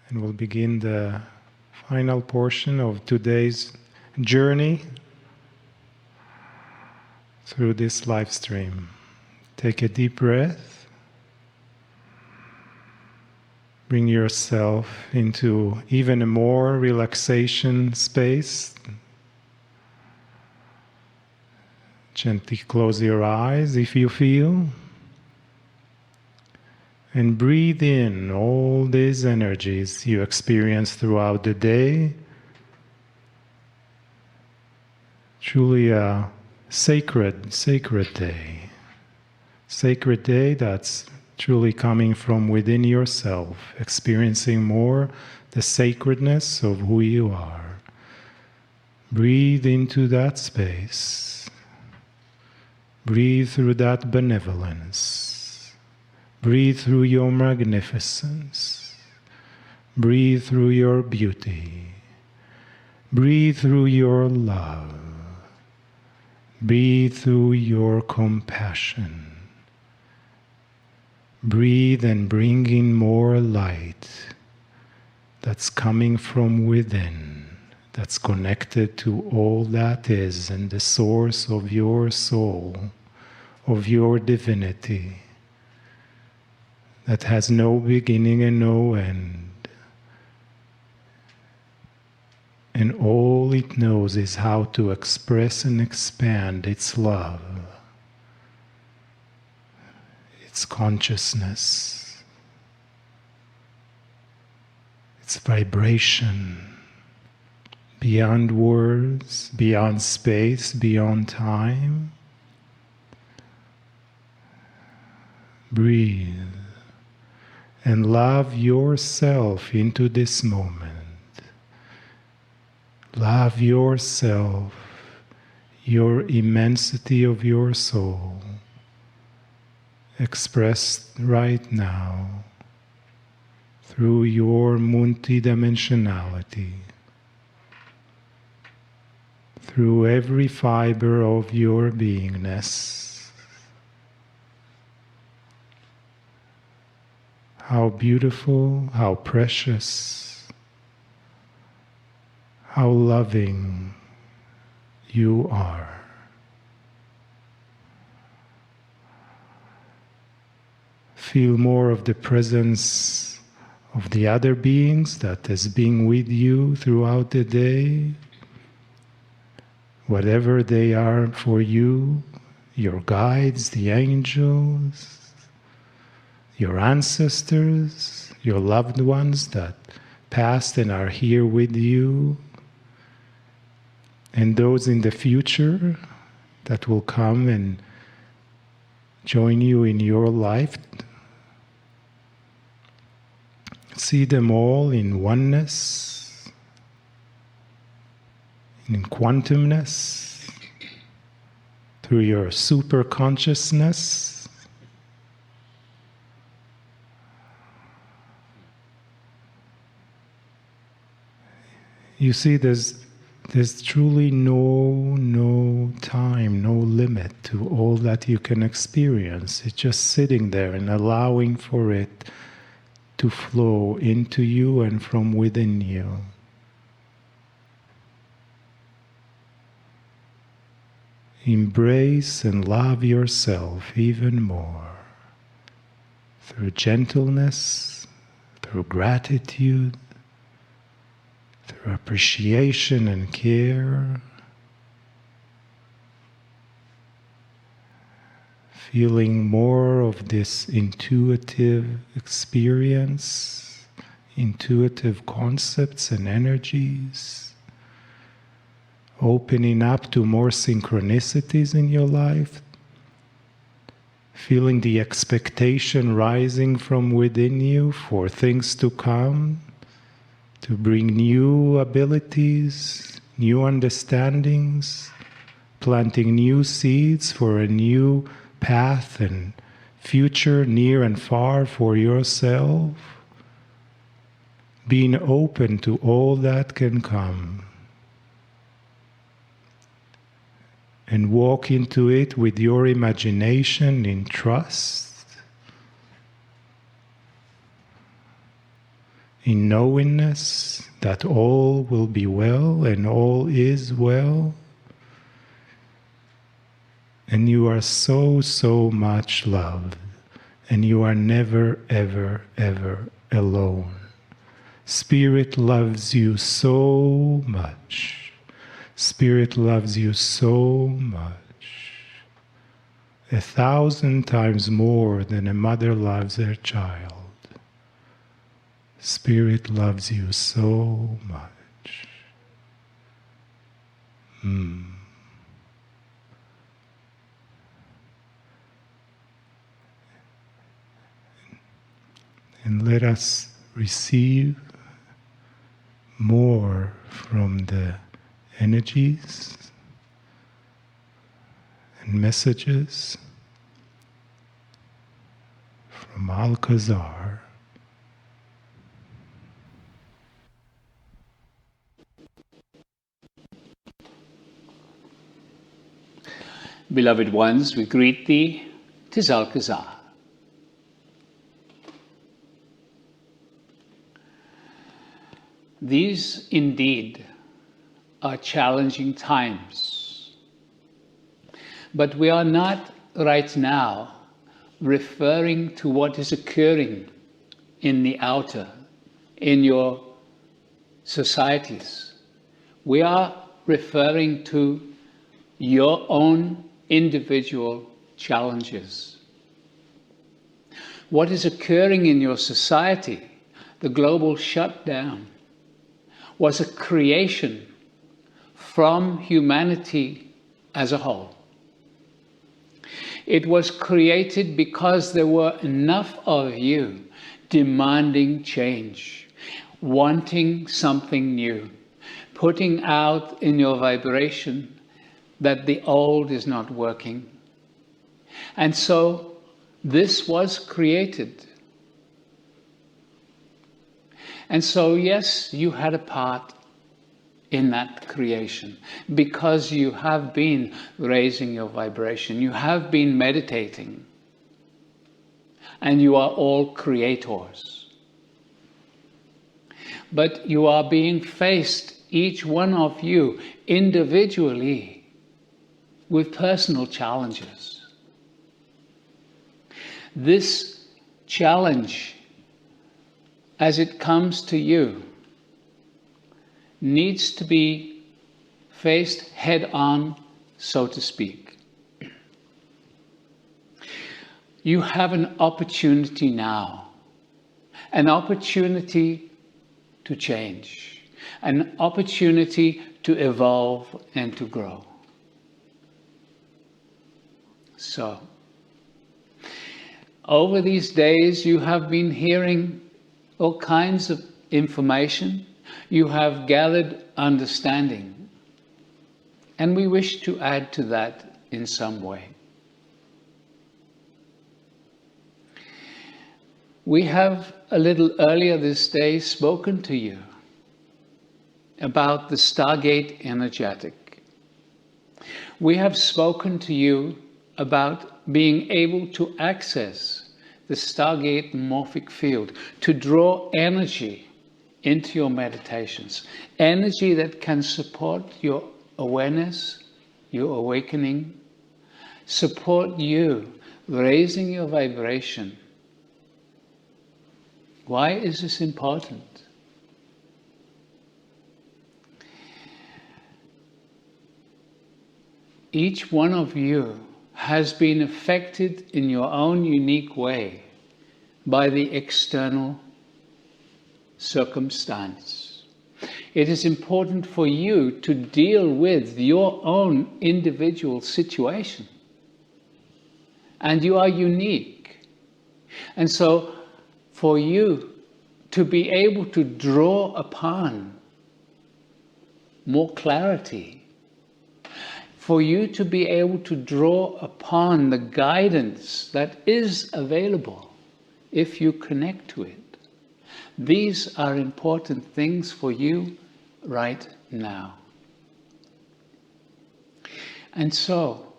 And we'll begin the final portion of today's journey through this live stream. Take a deep breath. Bring yourself into even a more relaxation space. Gently close your eyes if you feel. And breathe in all these energies you experience throughout the day. Truly a sacred day. Sacred day that's truly coming from within yourself, experiencing more the sacredness of who you are. Breathe into that space. Breathe through that benevolence. Breathe through your magnificence. Breathe through your beauty. Breathe through your love. Breathe through your compassion. Breathe and bring in more light that's coming from within, that's connected to all that is and the source of your soul, of your divinity, that has no beginning and no end. And all it knows is how to express and expand its love, its consciousness, its vibration, beyond words, beyond space, beyond time. Breathe. And love yourself into this moment. Love yourself, your immensity of your soul, expressed right now through your multidimensionality, through every fiber of your beingness. How beautiful, how precious, how loving you are. Feel more of the presence of the other beings that is being with you throughout the day, whatever they are for you, your guides, the angels, your ancestors, your loved ones that passed and are here with you, and those in the future that will come and join you in your life. See them all in oneness, in quantumness, through your super consciousness. You see, there's truly no time, no limit to all that you can experience. It's just sitting there and allowing for it to flow into you and from within you. Embrace and love yourself even more through gentleness, through gratitude, through appreciation and care, feeling more of this intuitive experience, intuitive concepts and energies, opening up to more synchronicities in your life, feeling the expectation rising from within you for things to come, to bring new abilities, new understandings, planting new seeds for a new path and future near and far for yourself, being open to all that can come, and walk into it with your imagination in trust, in knowingness that all will be well and all is well. And you are so, so much loved. And you are never, ever, ever alone. Spirit loves you so much. Spirit loves you so much. 1,000 times more than a mother loves her child. Spirit loves you so much. And let us receive more from the energies and messages from Alcazar. Beloved ones, we greet thee, 'tis Alcazar. These indeed are challenging times, but we are not right now referring to what is occurring in the outer, in your societies. We are referring to your own individual challenges. What is occurring in your society, the global shutdown, was a creation from humanity as a whole. It was created because there were enough of you demanding change, wanting something new, putting out in your vibration that the old is not working. And so this was created. And so, yes, you had a part in that creation because you have been raising your vibration, you have been meditating, and you are all creators. But you are being faced, each one of you, individually, with personal challenges. This challenge, as it comes to you, needs to be faced head on, so to speak. You have an opportunity now, an opportunity to change, an opportunity to evolve and to grow. So, over these days you have been hearing all kinds of information, you have gathered understanding, and we wish to add to that in some way. We have a little earlier this day spoken to you about the Stargate energetic. We have spoken to you about being able to access the Stargate morphic field, to draw energy into your meditations, energy that can support your awareness, your awakening, support you raising your vibration. Why is this important? Each one of you has been affected in your own unique way by the external circumstance. It is important for you to deal with your own individual situation. And you are unique. And so for you to be able to draw upon more clarity, for you to be able to draw upon the guidance that is available if you connect to it. These are important things for you right now. And so,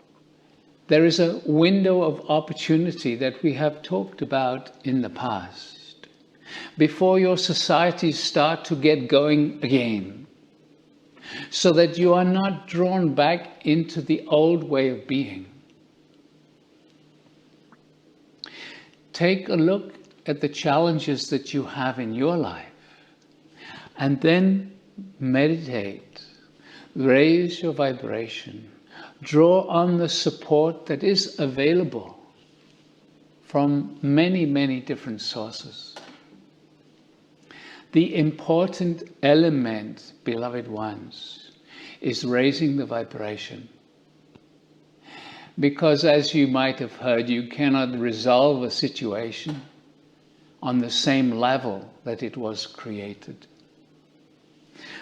there is a window of opportunity that we have talked about in the past. before your societies start to get going again, so that you are not drawn back into the old way of being. Take a look at the challenges that you have in your life, and then meditate, raise your vibration, draw on the support that is available from many, many different sources. The important element, beloved ones, is raising the vibration. Because as you might have heard, you cannot resolve a situation on the same level that it was created.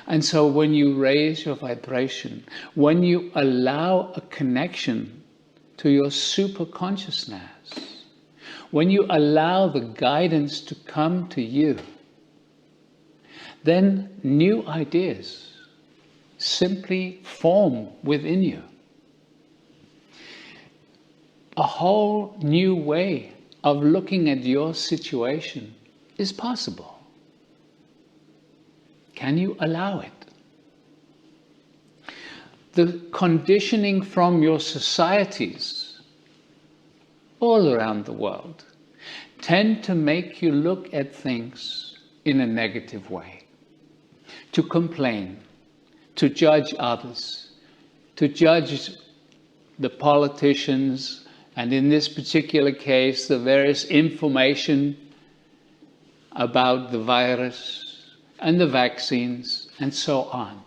And so when you raise your vibration, when you allow a connection to your super consciousness, when you allow the guidance to come to you, then new ideas simply form within you. A whole new way of looking at your situation is possible. Can you allow it? The conditioning from your societies all around the world tend to make you look at things in a negative way, to complain, to judge others, to judge the politicians, and in this particular case, the various information about the virus and the vaccines and so on.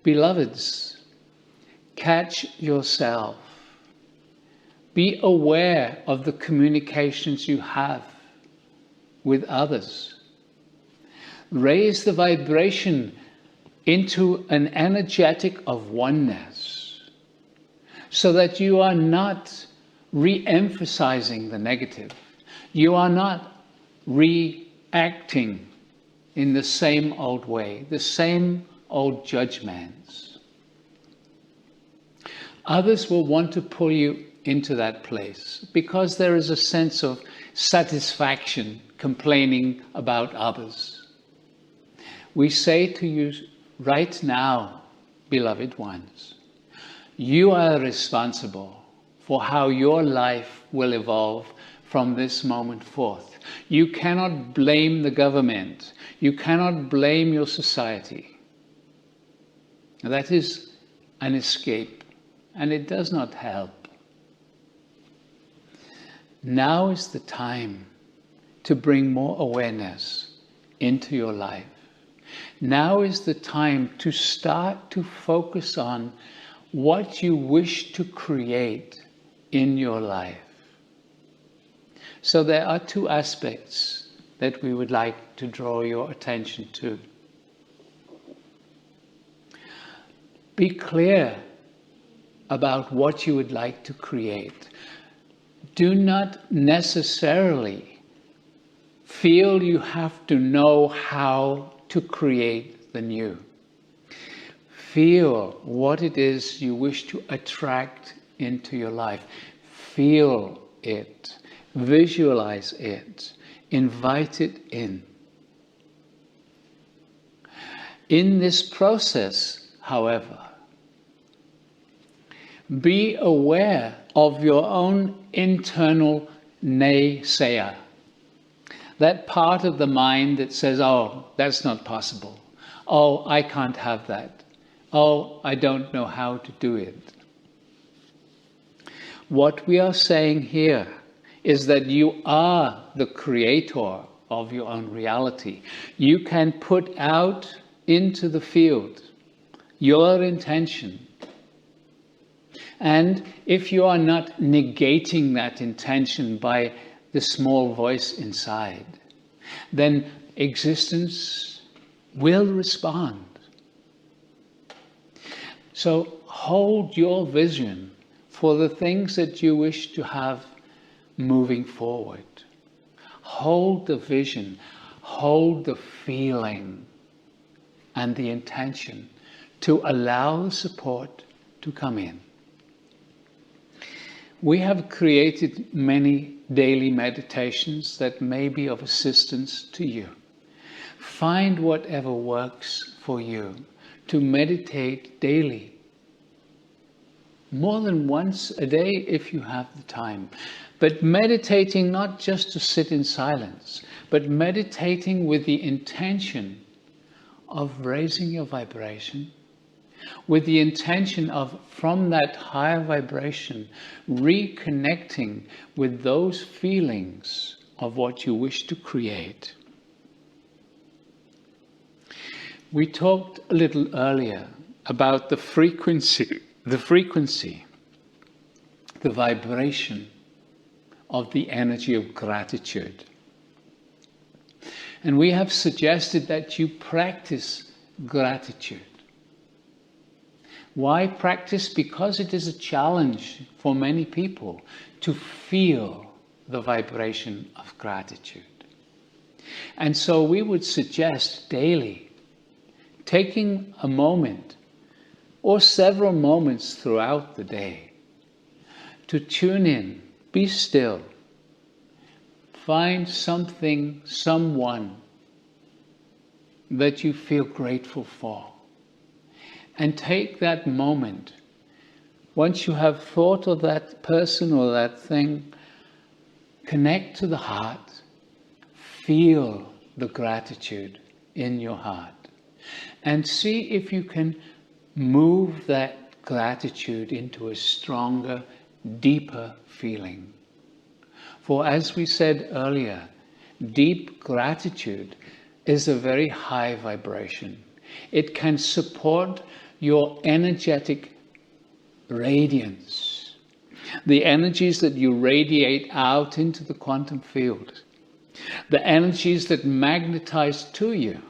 Beloveds, catch yourself. Be aware of the communications you have with others. Raise the vibration into an energetic of oneness, so that you are not re-emphasizing the negative. You are not reacting in the same old way, the same old judgments. Others will want to pull you into that place because there is a sense of satisfaction complaining about others. We say to you right now, beloved ones, you are responsible for how your life will evolve from this moment forth. You cannot blame the government. You cannot blame your society. That is an escape, and it does not help. Now is the time to bring more awareness into your life. Now is the time to start to focus on what you wish to create in your life. So there are two aspects that we would like to draw your attention to. Be clear about what you would like to create. Do not necessarily feel you have to know how to create the new. Feel what it is you wish to attract into your life. Feel it. Visualize it. Invite it in. In this process, however, be aware of your own internal naysayer. That part of the mind that says, oh, that's not possible. Oh, I can't have that. Oh, I don't know how to do it. What we are saying here is that you are the creator of your own reality. You can put out into the field your intention. And if you are not negating that intention by the small voice inside, then existence will respond. So hold your vision for the things that you wish to have moving forward. Hold the vision, hold the feeling and the intention to allow the support to come in. We have created many daily meditations that may be of assistance to you. Find whatever works for you to meditate daily. More than once a day if you have the time. But meditating not just to sit in silence, but meditating with the intention of raising your vibration, with the intention of, from that higher vibration, reconnecting with those feelings of what you wish to create. We talked a little earlier about the frequency, the vibration of the energy of gratitude. And we have suggested that you practice gratitude. Why practice? Because it is a challenge for many people to feel the vibration of gratitude. And so we would suggest daily taking a moment or several moments throughout the day to tune in, be still, find something, someone that you feel grateful for. And take that moment. Once you have thought of that person or that thing, connect to the heart. Feel the gratitude in your heart. And see if you can move that gratitude into a stronger, deeper feeling. For as we said earlier, deep gratitude is a very high vibration. It can support your energetic radiance, the energies that you radiate out into the quantum field, the energies that magnetize to you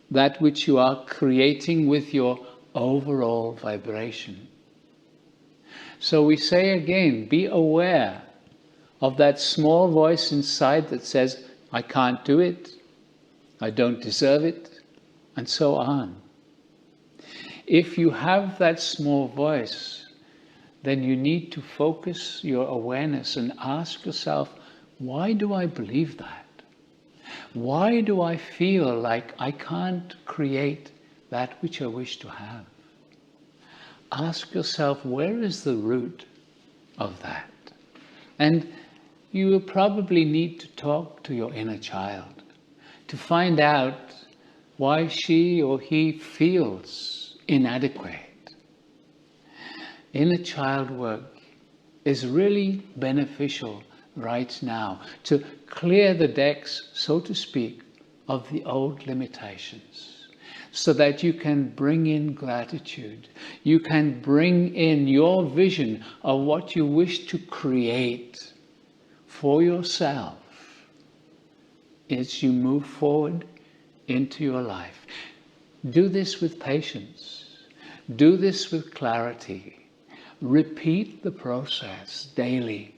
that which you are creating with your overall vibration. So we say again, be aware of that small voice inside that says, I can't do it, I don't deserve it, and so on. If you have that small voice, then you need to focus your awareness and ask yourself, why do I believe that? Why do I feel like I can't create that which I wish to have? Ask yourself, where is the root of that? And you will probably need to talk to your inner child to find out why she or he feels inadequate. Inner child work is really beneficial right now to clear the decks, so to speak, of the old limitations, so that you can bring in gratitude. You can bring in your vision of what you wish to create for yourself as you move forward into your life. Do this with patience. Do this with clarity. Repeat the process daily,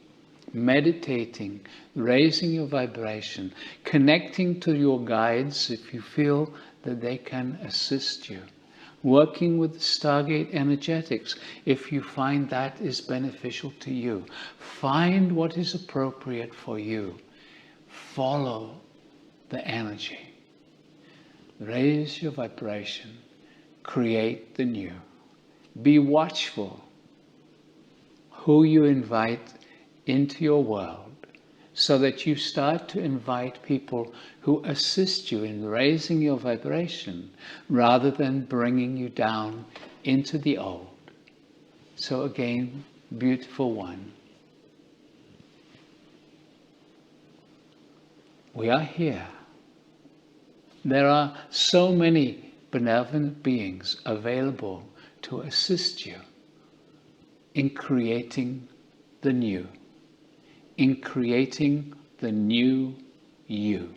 meditating, raising your vibration, connecting to your guides if you feel that they can assist you, working with the Stargate energetics if you find that is beneficial to you. Find what is appropriate for you. Follow the energy. Raise your vibration. Create the new. Be watchful who you invite into your world, so that you start to invite people who assist you in raising your vibration rather than bringing you down into the old. So again, beautiful one. We are here. There are so many benevolent beings available to assist you in creating the new, in creating the new you.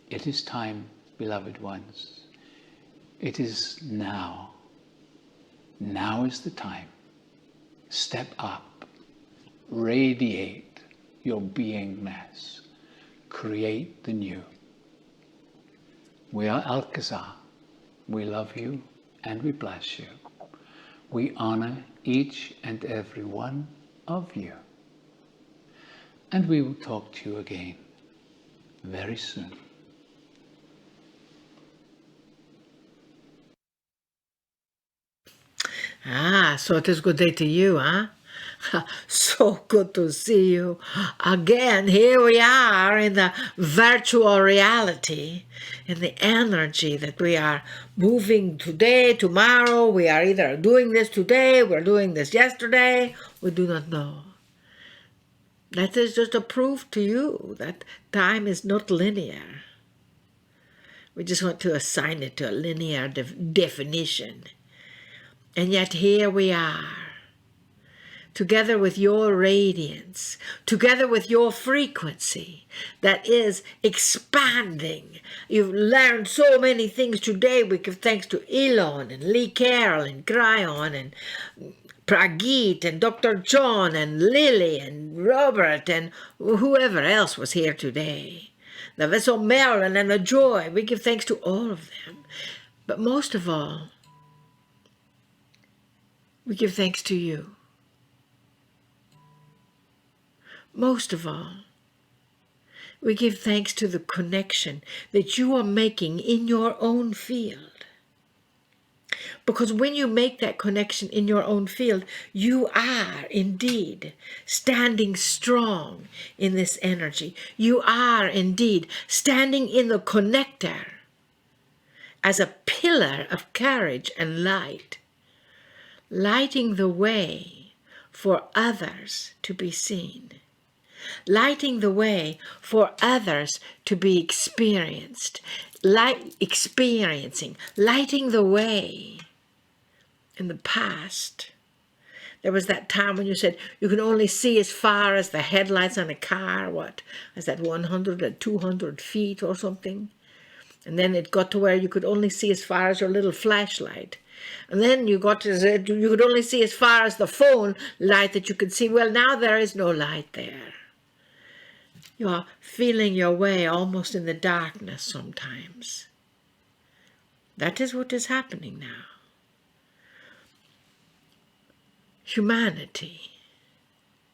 It is time, beloved ones. It is now. Now is the time. Step up. Radiate your beingness. Create the new. We are Alcazar. We love you and we bless you. We honor each and every one of you. And we will talk to you again very soon. So it is good day to you, huh? So good to see you again. Here we are in the virtual reality, in the energy that we are moving today, tomorrow. We are either doing this today, we're doing this yesterday, we do not know. That is just a proof to you that time is not linear. We just want to assign it to a linear definition. And yet here we are, together with your radiance, together with your frequency that is expanding. You've learned so many things today. We give thanks to Elan and Lee Carroll and Kryon and Prageet and Dr. John and Lily and Robert and whoever else was here today. The vessel Marilyn and the Joy. We give thanks to all of them. But most of all, we give thanks to you. Most of all, we give thanks to the connection that you are making in your own field. Because when you make that connection in your own field, you are indeed standing strong in this energy. You are indeed standing in the connector as a pillar of courage and light, lighting the way for others to be seen, lighting the way for others to be experiencing, lighting the way. In the past, there was that time when you said you can only see as far as the headlights on a car. What is that, 100 or 200 feet or something? And then it got to where you could only see as far as your little flashlight. And then you got to you could only see as far as the phone light that you could see. Well, now there is no light there. You are feeling your way almost in the darkness sometimes. That is what is happening now. Humanity,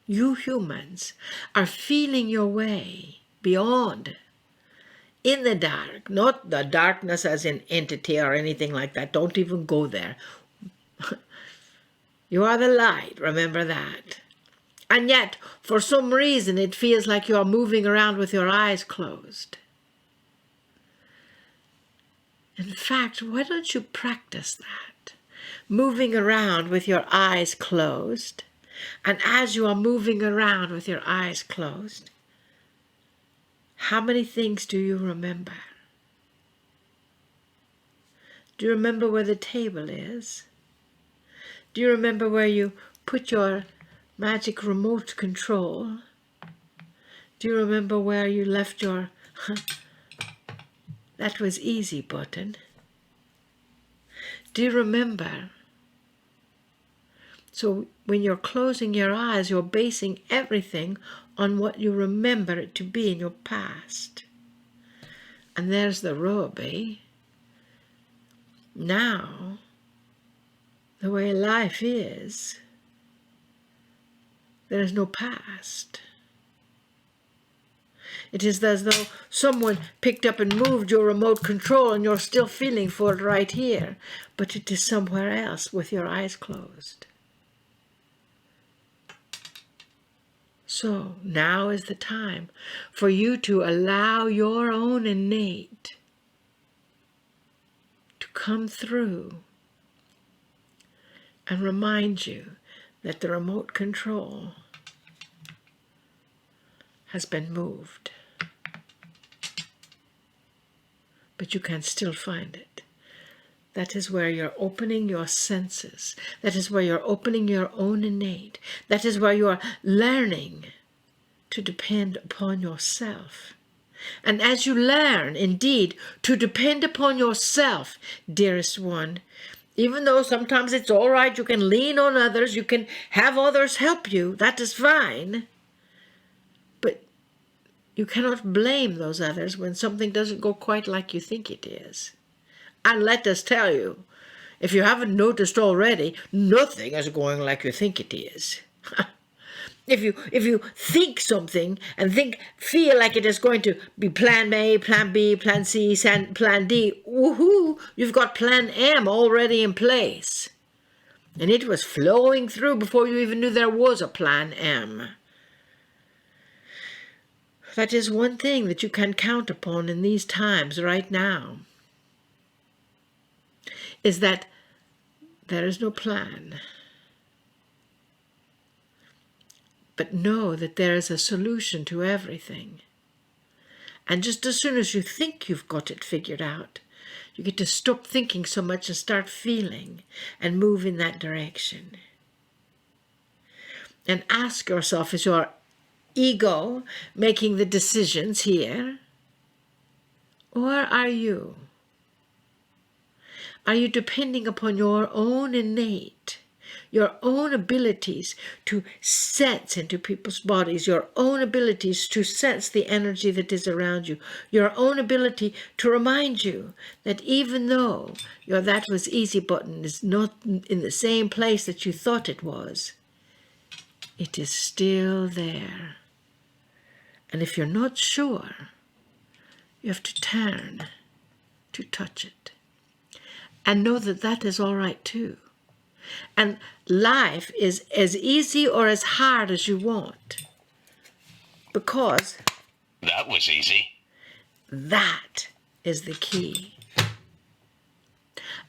you humans, are feeling your way beyond, in the dark, not the darkness as in entity or anything like that. Don't even go there. You are the light, remember that. And yet, for some reason, it feels like you are moving around with your eyes closed. In fact, why don't you practice that? Moving around with your eyes closed. And as you are moving around with your eyes closed, how many things do you remember? Do you remember where the table is? Do you remember where you put your magic remote control? Do you remember where you left your that was easy button? Do you remember? So when you're closing your eyes, you're basing everything on what you remember it to be in your past. And there's the rub, eh? Now, the way life is, there is no past. It is as though someone picked up and moved your remote control and you're still feeling for it right here, but it is somewhere else with your eyes closed. So now is the time for you to allow your own innate to come through and remind you that the remote control has been moved. But you can still find it. That is where you're opening your senses. That is where you're opening your own innate. That is where you are learning to depend upon yourself. And as you learn, indeed, to depend upon yourself, dearest one, even though sometimes it's all right, you can lean on others, you can have others help you, that is fine. But you cannot blame those others when something doesn't go quite like you think it is. And let us tell you, If you haven't noticed already, nothing is going like you think it is. If you think something and feel like it is going to be plan A, plan B, plan C, plan D, woohoo, you've got plan M already in place. And it was flowing through before you even knew there was a plan M. That is one thing that you can count upon in these times right now, is that there is no plan. But know that there is a solution to everything. And just as soon as you think you've got it figured out, you get to stop thinking so much and start feeling and move in that direction. And ask yourself, is your ego making the decisions here? Or are you? Are you depending upon your own innate, your own abilities to sense into people's bodies, your own abilities to sense the energy that is around you, your own ability to remind you that even though your that was easy button is not in the same place that you thought it was, it is still there. And if you're not sure, you have to turn to touch it. And know that that is all right too. And life is as easy or as hard as you want. Because that was easy. That is the key.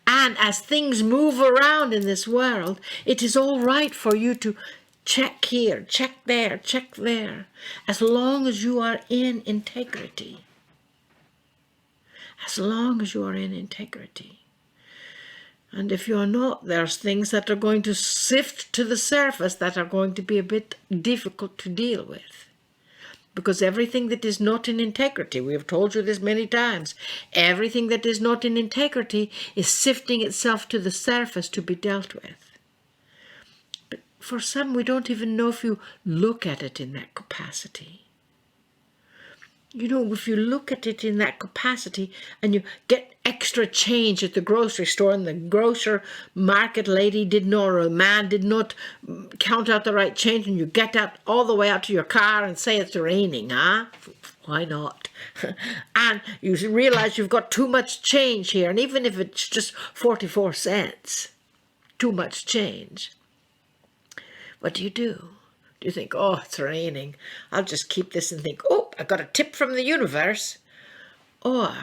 And as things move around in this world, it is all right for you to check here, check there, as long as you are in integrity. As long as you are in integrity. And if you're not, there's things that are going to sift to the surface that are going to be a bit difficult to deal with. Because everything that is not in integrity, we have told you this many times, everything that is not in integrity is sifting itself to the surface to be dealt with. But for some, we don't even know if you look at it in that capacity. You know, if you look at it in that capacity and you get extra change at the grocery store and the grocer market lady or a man did not count out the right change, and you get out all the way out to your car and say it's raining, huh? Why not? And you realize you've got too much change here, and even if it's just 44 cents, too much change. What do? Do you think, oh, it's raining, I'll just keep this and think, oh, I got a tip from the universe? Or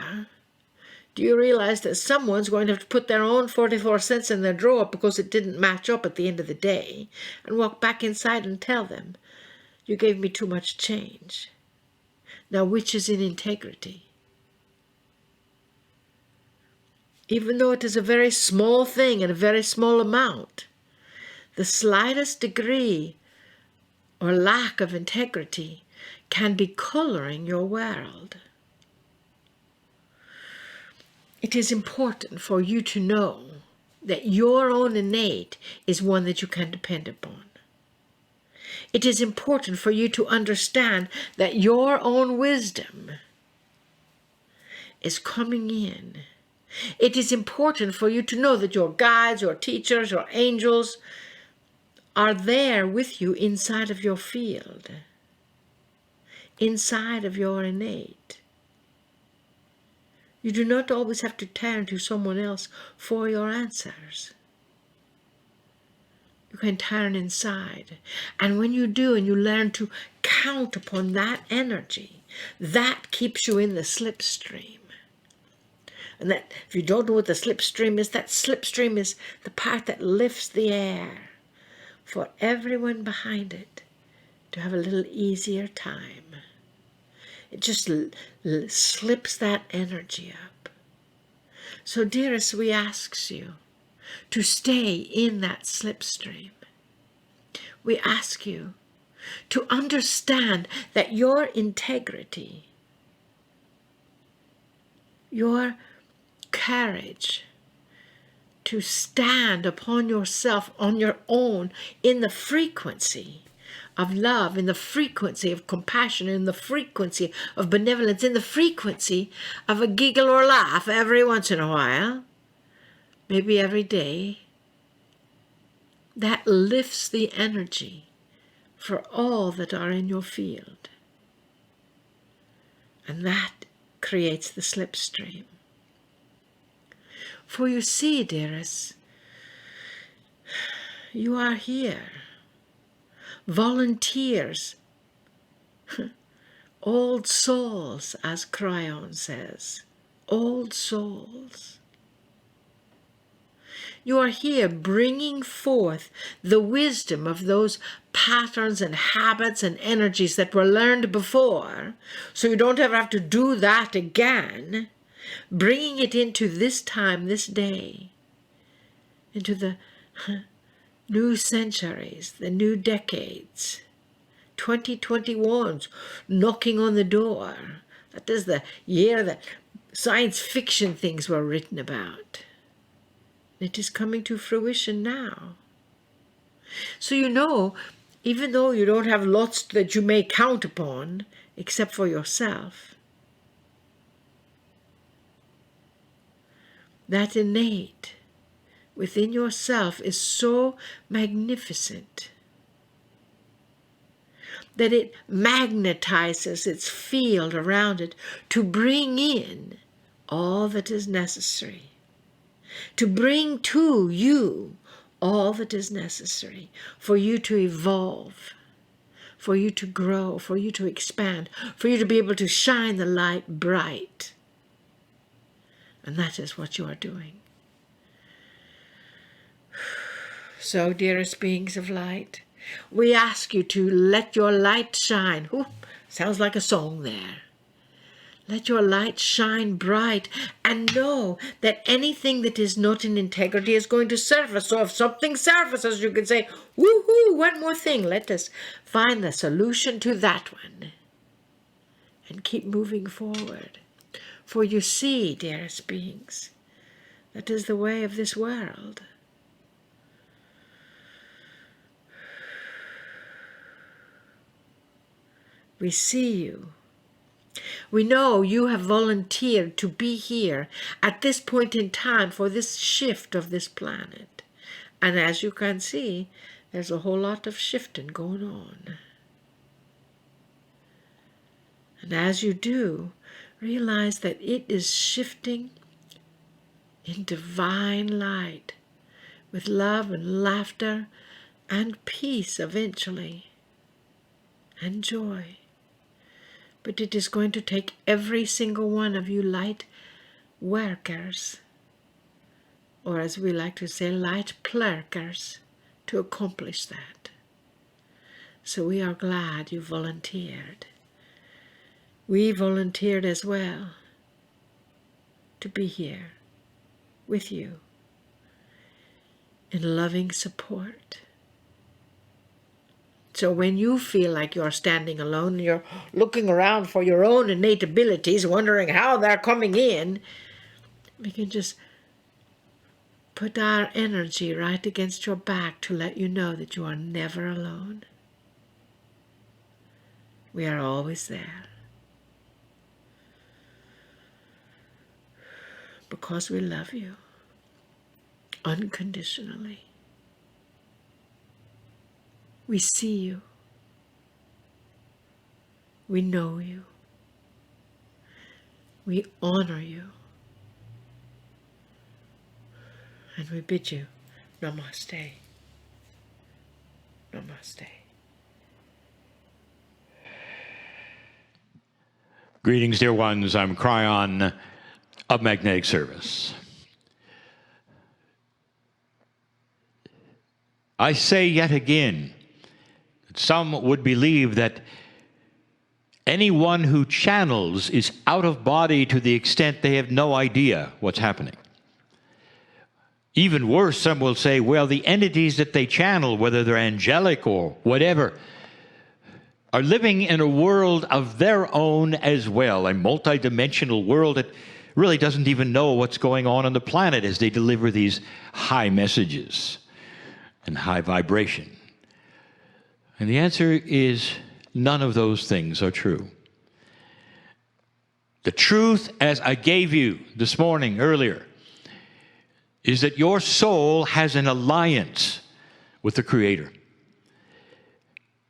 do you realize that someone's going to have to put their own 44 cents in their drawer because it didn't match up at the end of the day, and walk back inside and tell them, you gave me too much change? Now, which is in integrity? Even though it is a very small thing and a very small amount, the slightest degree or lack of integrity can be coloring your world. It is important for you to know that your own innate is one that you can depend upon. It is important for you to understand that your own wisdom is coming in. It is important for you to know that your guides, your teachers, your angels are there with you inside of your field, inside of your innate. You do not always have to turn to someone else for your answers. You can turn inside. And when you do and you learn to count upon that energy, that keeps you in the slipstream. And that, if you don't know what the slipstream is, that slipstream is the part that lifts the air for everyone behind it to have a little easier time. It just slips that energy up. So, dearest, we ask you to stay in that slipstream. We ask you to understand that your integrity, your courage to stand upon yourself on your own in the frequency of love, in the frequency of compassion, in the frequency of benevolence, in the frequency of a giggle or laugh every once in a while, maybe every day, that lifts the energy for all that are in your field. And that creates the slipstream. For you see, dearest, you are here. Volunteers, old souls, as Kryon says, old souls. You are here bringing forth the wisdom of those patterns and habits and energies that were learned before, so you don't ever have to do that again, bringing it into this time, this day, into the new centuries, the new decades. 2021's knocking on the door. That is the year that science fiction things were written about. It is coming to fruition now. So you know, even though you don't have lots that you may count upon, except for yourself, that innate within yourself is so magnificent that it magnetizes its field around it to bring in all that is necessary, to bring to you all that is necessary for you to evolve, for you to grow, for you to expand, for you to be able to shine the light bright. And that is what you are doing. So, dearest beings of light, we ask you to let your light shine. Ooh, sounds like a song there. Let your light shine bright and know that anything that is not in integrity is going to surface. So if something surfaces, you can say, woohoo, one more thing. Let us find the solution to that one and keep moving forward. For you see, dearest beings, that is the way of this world. We see you. We know you have volunteered to be here at this point in time for this shift of this planet. And as you can see, there's a whole lot of shifting going on. And as you do, realize that it is shifting in divine light with love and laughter and peace eventually and joy. But it is going to take every single one of you light workers, or as we like to say, light plurkers, to accomplish that. So we are glad you volunteered. We volunteered as well to be here with you in loving support. So when you feel like you're standing alone and you're looking around for your own innate abilities, wondering how they're coming in, we can just put our energy right against your back to let you know that you are never alone. We are always there. Because we love you unconditionally. We see you. We know you. We honor you. And we bid you namaste. Namaste. Greetings, dear ones. I'm Kryon of Magnetic Service. I say yet again, some would believe that anyone who channels is out of body to the extent they have no idea what's happening. Even worse, some will say, well, the entities that they channel, whether they're angelic or whatever, are living in a world of their own as well, a multidimensional world that really doesn't even know what's going on the planet as they deliver these high messages and high vibration. And the answer is none of those things are true. The truth, as I gave you this morning earlier, is that your soul has an alliance with the Creator.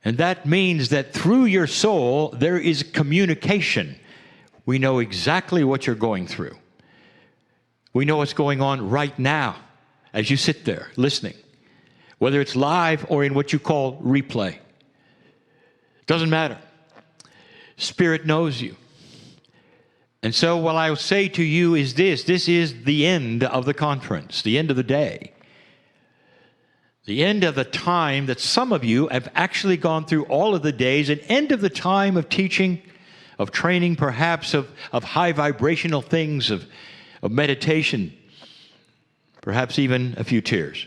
And that means that through your soul, there is communication. We know exactly what you're going through. We know what's going on right now as you sit there listening, whether it's live or in what you call replay. Doesn't matter. Spirit knows you. And so what I'll say to you is this is the end of the conference, the end of the day. The end of the time that some of you have actually gone through all of the days, an end of the time of teaching, of training, perhaps of high vibrational things, of meditation, perhaps even a few tears.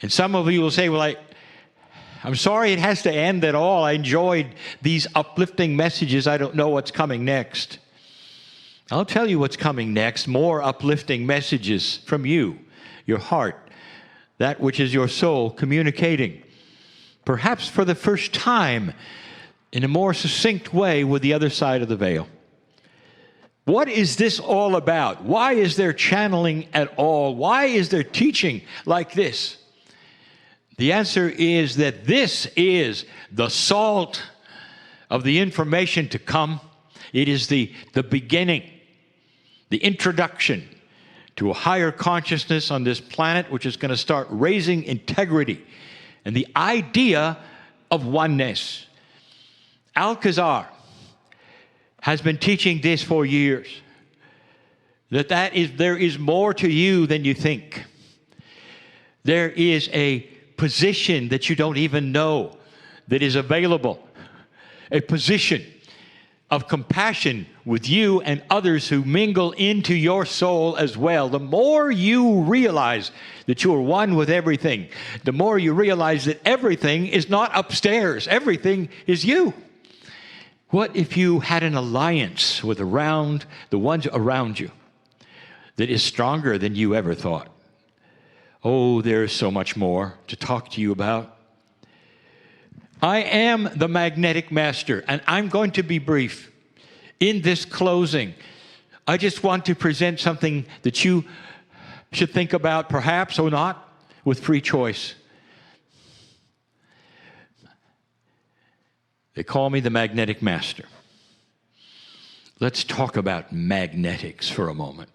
And some of you will say, well, I'm sorry it has to end at all. I enjoyed these uplifting messages. I don't know what's coming next. I'll tell you what's coming next. More uplifting messages from you, your heart, that which is your soul communicating, perhaps for the first time in a more succinct way with the other side of the veil. What is this all about? Why is there channeling at all? Why is there teaching like this? The answer is that this is the salt of the information to come. It is the beginning, the introduction to a higher consciousness on this planet, which is going to start raising integrity and the idea of oneness. Alcazar has been teaching this for years, there is more to you than you think. There is a position that you don't even know that is available, a position of compassion with you and others who mingle into your soul as well. The more you realize that you are one with everything, the more you realize that everything is not upstairs, everything is you. What if you had an alliance with the ones around you that is stronger than you ever thought? Oh, there's so much more to talk to you about. I am the magnetic master, and I'm going to be brief. In this closing, I just want to present something that you should think about, perhaps or not, with free choice. They call me the magnetic master. Let's talk about magnetics for a moment.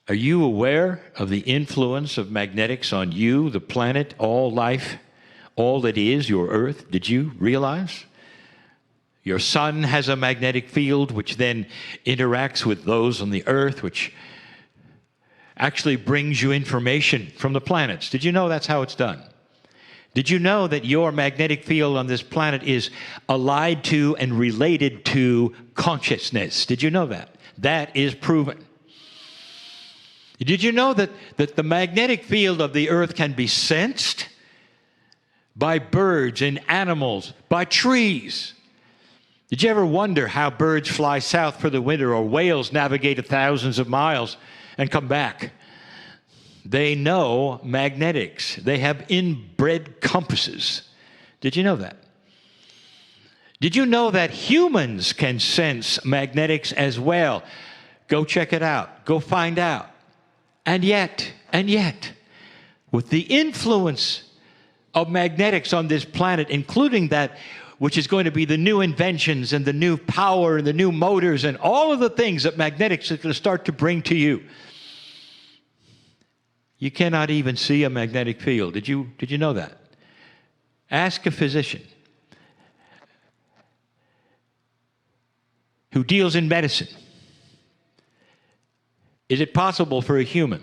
Are you aware of the influence of magnetics on you, the planet, all life, all that is your earth? Did you realize? Your sun has a magnetic field which then interacts with those on the earth, which actually brings you information from the planets. Did you know that's how it's done? Did you know that your magnetic field on this planet is allied to and related to consciousness? Did you know that? That is proven. Did you know that the magnetic field of the earth can be sensed by birds and animals, by trees? Did you ever wonder how birds fly south for the winter or whales navigate thousands of miles and come back? They know magnetics. They have inbred compasses. Did you know that? Did you know that humans can sense magnetics as well? Go check it out. Go find out. And yet, with the influence of magnetics on this planet, including that which is going to be the new inventions and the new power and the new motors and all of the things that magnetics is going to start to bring to you, you cannot even see a magnetic field. Did you know that? Ask a physician who deals in medicine. Is it possible for a human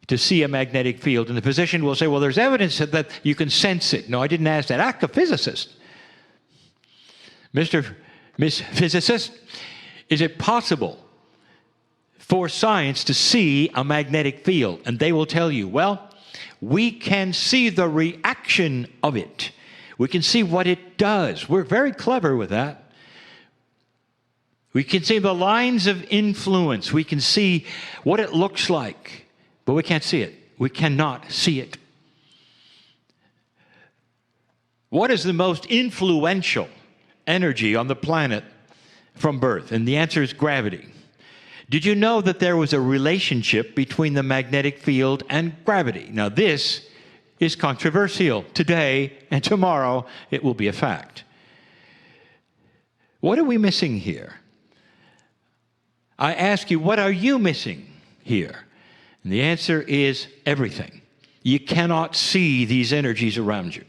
to see a magnetic field? And the physician will say, well, there's evidence that you can sense it. No, I didn't ask that. Ask a physicist. Miss Physicist, is it possible for science to see a magnetic field? And they will tell you, well, we can see the reaction of it. We can see what it does. We're very clever with that. We can see the lines of influence. We can see what it looks like, but we can't see it. We cannot see it. What is the most influential energy on the planet from birth? And the answer is gravity. Did you know that there was a relationship between the magnetic field and gravity? Now, this is controversial. Today and tomorrow, it will be a fact. What are we missing here? I ask you, what are you missing here? And the answer is everything. You cannot see these energies around you.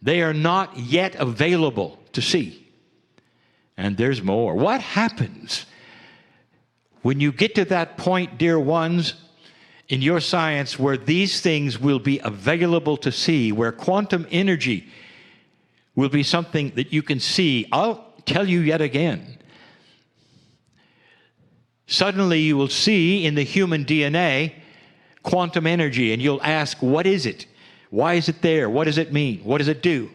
They are not yet available to see. And there's more. What happens when you get to that point, dear ones, in your science where these things will be available to see, where quantum energy will be something that you can see? I'll tell you yet again. Suddenly you will see in the human DNA quantum energy, and you'll ask, what is it? Why is it there? What does it mean? What does it do?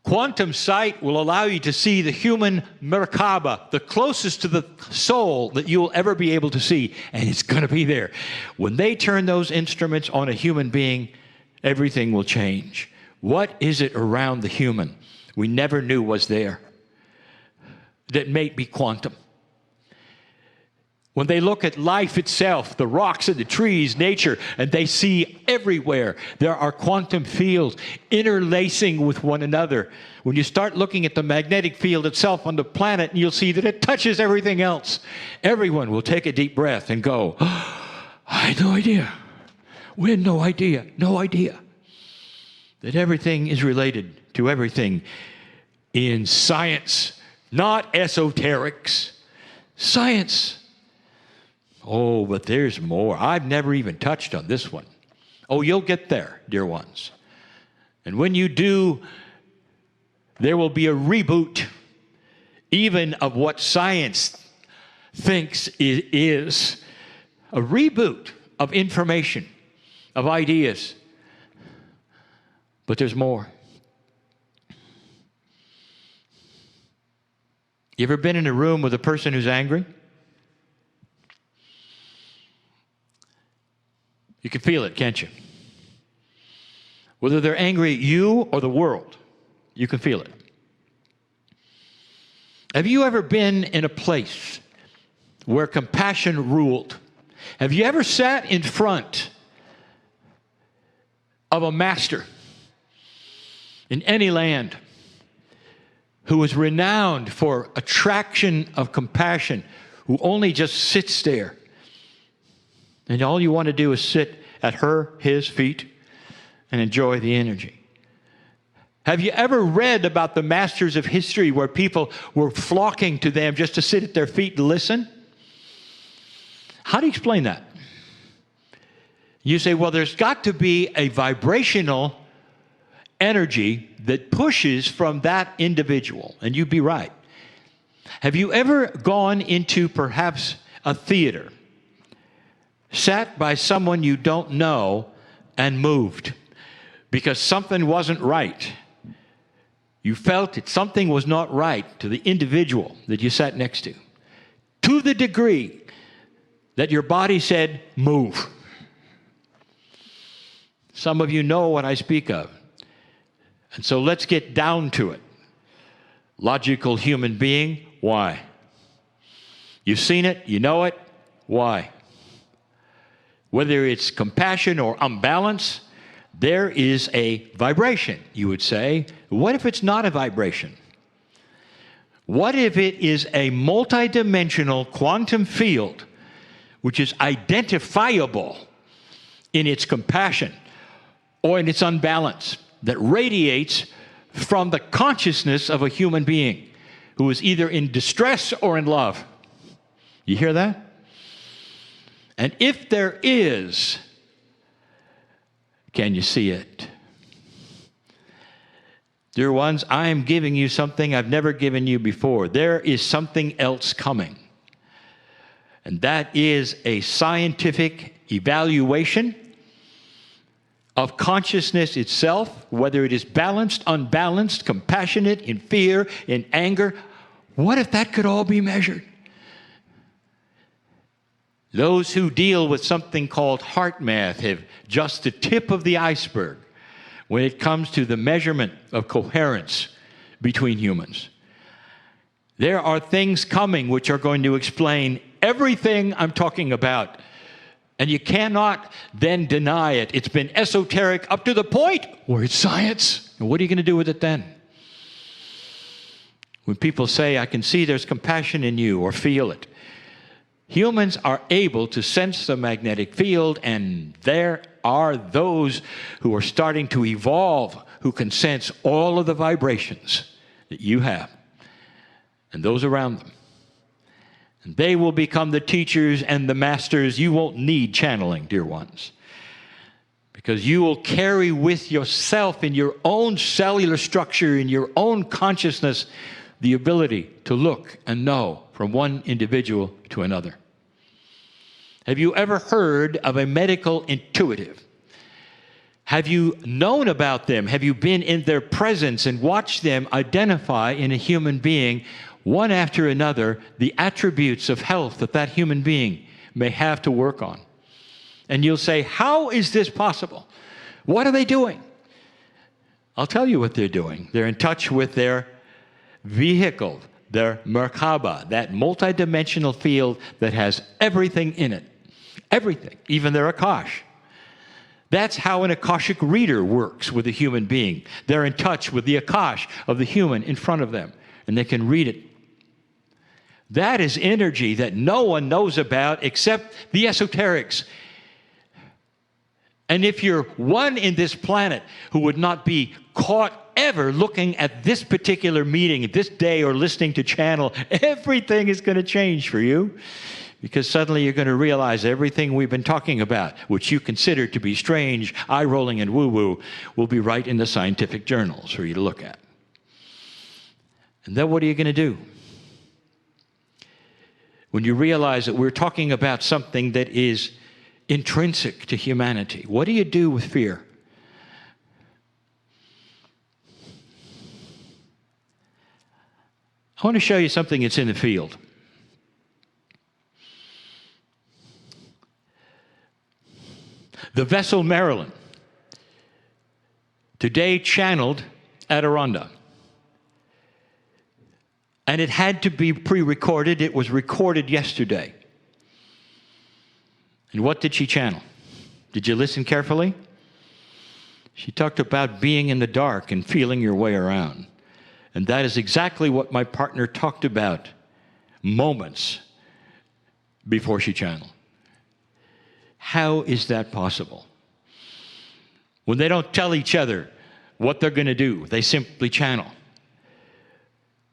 Quantum sight will allow you to see the human Merkaba, the closest to the soul that you will ever be able to see, and it's going to be there. When they turn those instruments on a human being, everything will change. What is it around the human we never knew was there that may be quantum? When they look at life itself, the rocks and the trees, nature, and they see everywhere there are quantum fields interlacing with one another. When you start looking at the magnetic field itself on the planet, you'll see that it touches everything else. Everyone will take a deep breath and go, oh, I had no idea. We had no idea that everything is related to everything in science, not esoterics, science. Oh, but there's more. I've never even touched on this one. Oh, you'll get there, dear ones. And when you do, there will be a reboot, even of what science thinks it is. A reboot of information, of ideas. But there's more. You ever been in a room with a person who's angry? You can feel it, can't you? Whether they're angry at you or the world, you can feel it. Have you ever been in a place where compassion ruled? Have you ever sat in front of a master in any land who was renowned for attraction of compassion, who only just sits there? And all you want to do is sit at his feet and enjoy the energy. Have you ever read about the masters of history where people were flocking to them just to sit at their feet and listen? How do you explain that? You say, well, there's got to be a vibrational energy that pushes from that individual. And you'd be right. Have you ever gone into perhaps a theater, sat by someone you don't know, and moved because something wasn't right? You felt that something was not right to the individual that you sat next to the degree that your body said, move. Some of you know what I speak of. And so let's get down to it. Logical human being, why? You've seen it, you know it, why? Whether it's compassion or imbalance, there is a vibration, you would say. What if it's not a vibration? What if it is a multidimensional quantum field which is identifiable in its compassion or in its unbalance that radiates from the consciousness of a human being who is either in distress or in love? You hear that? And if there is, can you see it? Dear ones, I am giving you something I've never given you before. There is something else coming. And that is a scientific evaluation of consciousness itself, whether it is balanced, unbalanced, compassionate, in fear, in anger. What if that could all be measured? Those who deal with something called heart math have just the tip of the iceberg when it comes to the measurement of coherence between humans. There are things coming which are going to explain everything I'm talking about. And you cannot then deny it. It's been esoteric up to the point where it's science. And what are you going to do with it then? When people say, I can see there's compassion in you, or feel it. Humans are able to sense the magnetic field, and there are those who are starting to evolve who can sense all of the vibrations that you have and those around them. And they will become the teachers and the masters. You won't need channeling, dear ones, because you will carry with yourself in your own cellular structure, in your own consciousness, the ability to look and know from one individual to another. Have you ever heard of a medical intuitive? Have you known about them? Have you been in their presence and watched them identify in a human being, one after another, the attributes of health that that human being may have to work on? And you'll say, how is this possible? What are they doing? I'll tell you what they're doing. They're in touch with their vehicle, their Merkaba, that multidimensional field that has everything in it. Everything, even their Akash. That's how an Akashic reader works with a human being. They're in touch with the Akash of the human in front of them, and they can read it. That is energy that no one knows about except the esoterics. And if you're one in this planet who would not be caught ever looking at this particular meeting, this day, or listening to channel, everything is going to change for you. Because suddenly you're going to realize everything we've been talking about, which you consider to be strange, eye-rolling, and woo-woo, will be right in the scientific journals for you to look at. And then what are you going to do? When you realize that we're talking about something that is intrinsic to humanity, what do you do with fear? I want to show you something that's in the field. The vessel Marilyn, today channeled Adironnda. And it had to be pre-recorded. It was recorded yesterday. And what did she channel? Did you listen carefully? She talked about being in the dark and feeling your way around. And that is exactly what my partner talked about moments before she channeled. How is that possible? When they don't tell each other what they're going to do, they simply channel.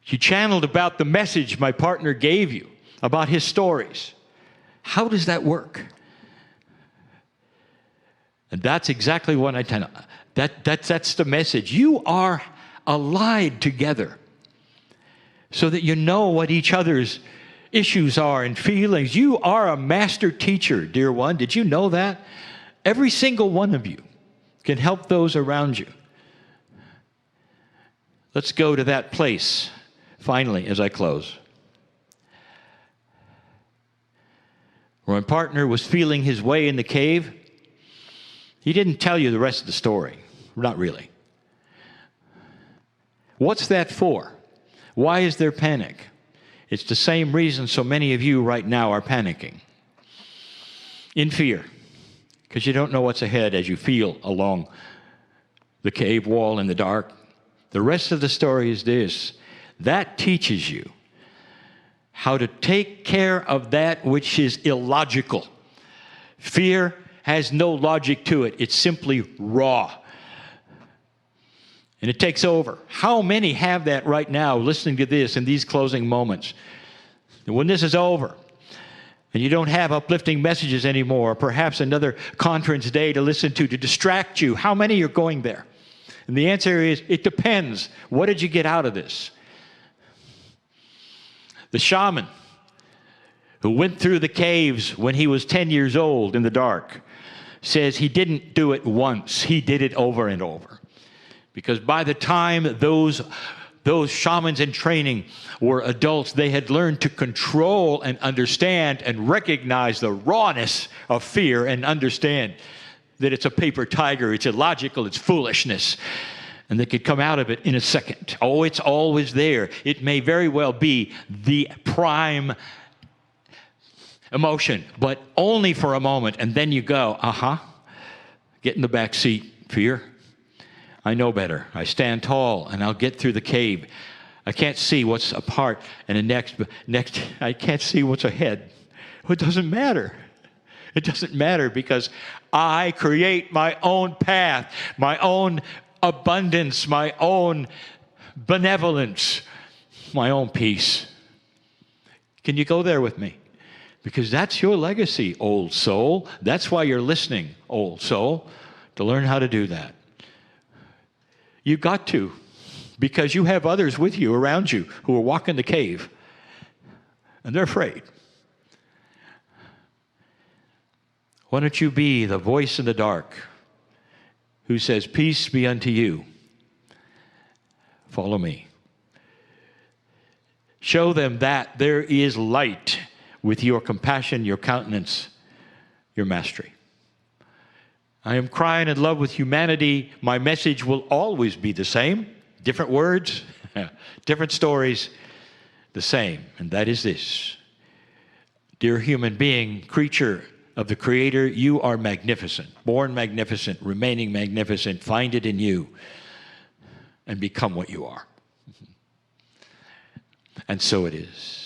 She channeled about the message my partner gave you, about his stories. How does that work? And that's exactly what I tell. That's the message. You are allied together so that you know what each other's issues are and feelings. You are a master teacher, dear one. Did you know that? Every single one of you can help those around you. Let's go to that place, finally, as I close. Where my partner was feeling his way in the cave. He didn't tell you the rest of the story. Not really. What's that for? Why is there panic? It's the same reason so many of you right now are panicking. In fear. Because you don't know what's ahead as you feel along the cave wall in the dark. The rest of the story is this. That teaches you how to take care of that which is illogical. Fear has no logic to it. It's simply raw. And it takes over. How many have that right now listening to this in these closing moments? And when this is over, and you don't have uplifting messages anymore, or perhaps another conference day to listen to distract you, how many are going there? And the answer is, it depends. What did you get out of this? The shaman who went through the caves when he was 10 years old in the dark says he didn't do it once. He did it over and over. Because by the time those shamans in training were adults, they had learned to control and understand and recognize the rawness of fear and understand that it's a paper tiger, it's illogical, it's foolishness. And they could come out of it in a second. Oh, it's always there. It may very well be the prime emotion, but only for a moment. And then you go, get in the back seat, fear. I know better. I stand tall, and I'll get through the cave. I can't see what's apart, and the next, I can't see what's ahead. Well, it doesn't matter. It doesn't matter because I create my own path, my own abundance, my own benevolence, my own peace. Can you go there with me? Because that's your legacy, old soul. That's why you're listening, old soul, to learn how to do that. You got to, because you have others with you, around you, who are walking the cave, and they're afraid. Why don't you be the voice in the dark who says, peace be unto you. Follow me. Show them that there is light with your compassion, your countenance, your mastery. I am crying in love with humanity. My message will always be the same. Different words, different stories, the same. And that is this. Dear human being, creature of the Creator, you are magnificent. Born magnificent, remaining magnificent. Find it in you and become what you are. And so it is.